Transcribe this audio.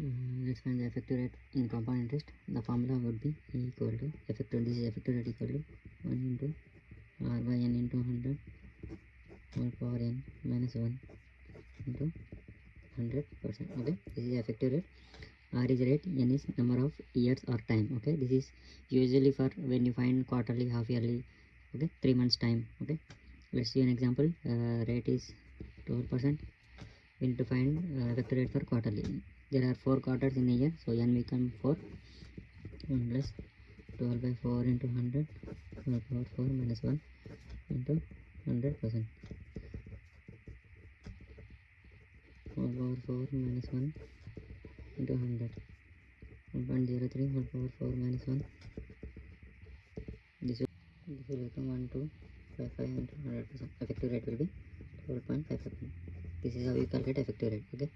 Let's find the effective rate in compound interest. The formula would be E equal to effective. This is effective rate equal to 1 into R by N into 100 whole power N minus 1 into 100%. Okay, this is effective rate. R is rate, N is number of years or time. Okay, this is usually for when you find quarterly, half yearly. Okay, 3 months time. Okay, let's see an example. Rate is 12%. We need to find effective rate for quarterly. There are 4 quarters in a year, so N become 4. 1 plus 12 by 4 into 100 whole power 4 minus 1 into 100%. Whole power 4 minus 1 into 100. 1.03 whole power 4 minus 1. This will become 1255 into 100%. Effective rate will be 12.55. This is how you calculate effective rate. Okay.